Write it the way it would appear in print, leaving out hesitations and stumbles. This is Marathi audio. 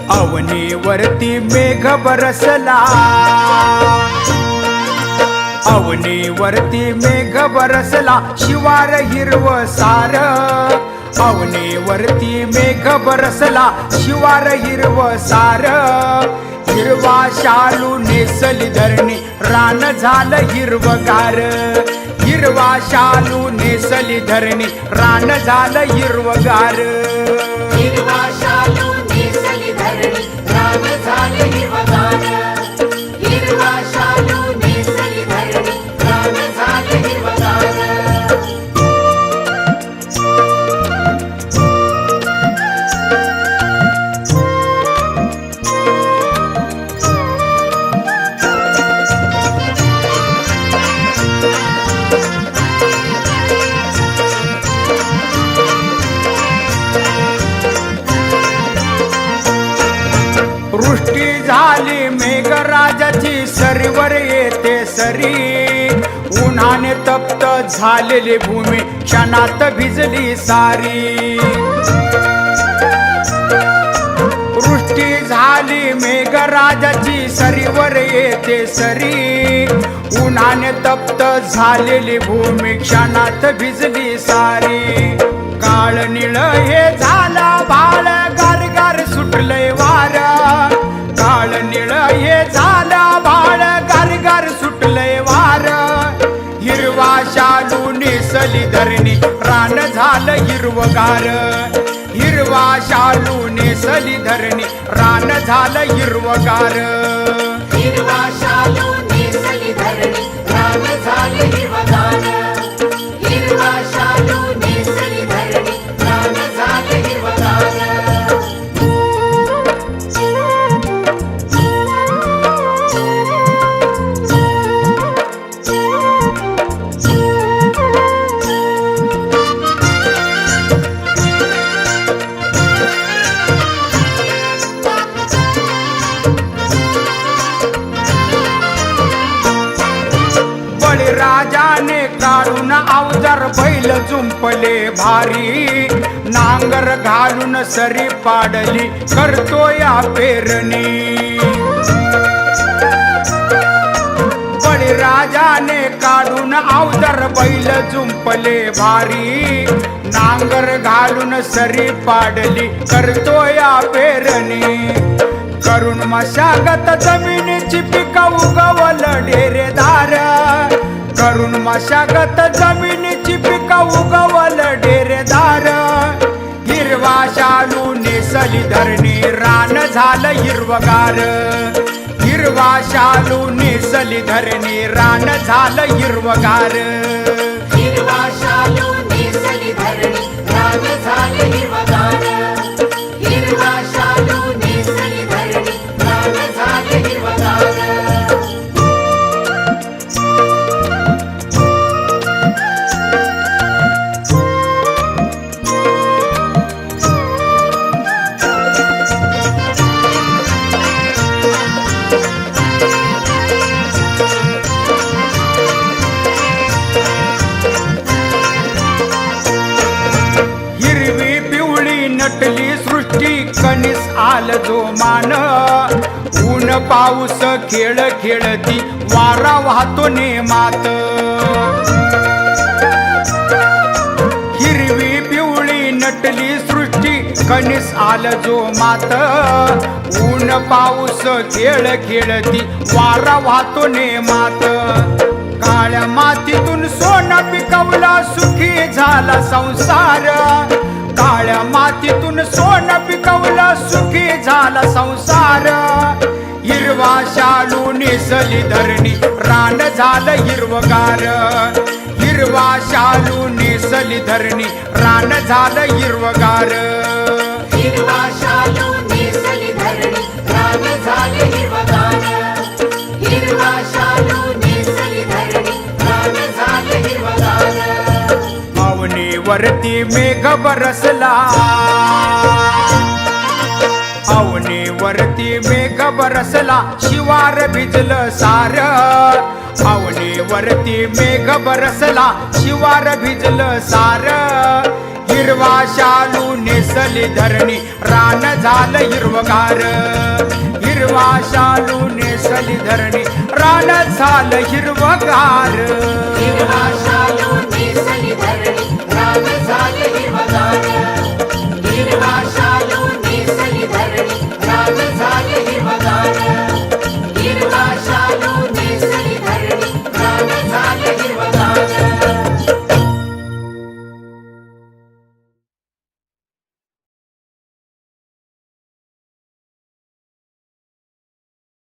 अवनीवरती मेघ बरसला, अवनीवरती मेघ बरसला, शिवार हिरव सार. अवनीवरती मेघ बरसला, शिवार हिरव सार. हिरवा शालू नेसली धरणी, रान झालं हिरवगार. हिरवा शालू नेसली धरणी, रान झालं हिरवगार. हिरवा शालू नेसली धरणी, रान झालं हिरवगार. हिरवा शालू नेसली धरणी, रान झालं हिरवगार. वृष्टी झाली मेघराजाची, सरीवर येते सरी. उन्हाने तप्त झालेली भूमी, क्षणात भिजली सारी. वृष्टी झाली मेघराजाची, सरीवर येते सरी. उन्हाने तप्त झालेली भूमी, क्षणात भिजली सारी. काळ निळ हे झालं भाळ, गार गार सुटलंय वार. काळ निळ हे झालं भाळ, गार गार सुटलंय वार. हिरवा शालू नेसली धरणी, रान झालं हिरवगार. हिरवा शालू नेसली धरणी, रान झालं हिरवगार. हिरवा शालू नेसली धरणी, रान झालं हिरवगार. हिरवा शालू नेसली धरणी, रान झालं हिरवगार. बळीराजाने काढून अवजार, बैल जुंपले भारी. नांगर घालून सरी पाडली, करतोय पेरणी. बळीराजाने काढून अवजार, बैल जुंपले भारी. नांगर घालून सरी पाडली, करतोय पेरणी. करून मशागत जमिनीची पिका, उगवल डेरेदार. करून मशागत जमिनीची पिका, उगवल डेरेदार. हिरवा शालू नेसली धरणी, रान झालं हिरवगार. हिरवा शालू नेसली धरणी, रान झालं हिरवगार. हिरवा शालू नेसली धरणी, रान झालं हिरवगार. हिरवा शालू नेसली धरणी, रान झालं हिरवगार. हिरवी पिवळी नटली सृष्टी, कणीस आल जो मान. ऊन पाऊस खेळ खेळती, वारा वाहतो नेमात. हिरवी पिवळी नटली सृष्टी, कणीस आल जो मात. ऊन पाऊस खेळ खेळती, वारा वाहतो नेमात. काळ्या मातीतून सोनं पिकवला, सुखी झाला संसार. काळ्या मातीतून सोनं पिकवला, सुखी झाला संसार. हिरवा शालू नेसली धरणी, रान झालं हिरवगार. हिरवा शालू नेसली धरणी, रान झालं हिरवगार. हिरवा शालू नेसली धरणी, रान झालं हिरवगार. हिरवा शालू नेसली धरणी, रान झालं हिरवगार. वरती मेघ बरसला अवनीवरती मेघ बरसला शिवार भिजलं सार अवनीवरती मेघ बरसला शिवार भिजलं सार हिरवा शालू नेसली धरणी रान झालं हिरवगार हिरवा शालू नेसली धरणी रान झालं हिरवगार हिरवा शालू नेसली धरणी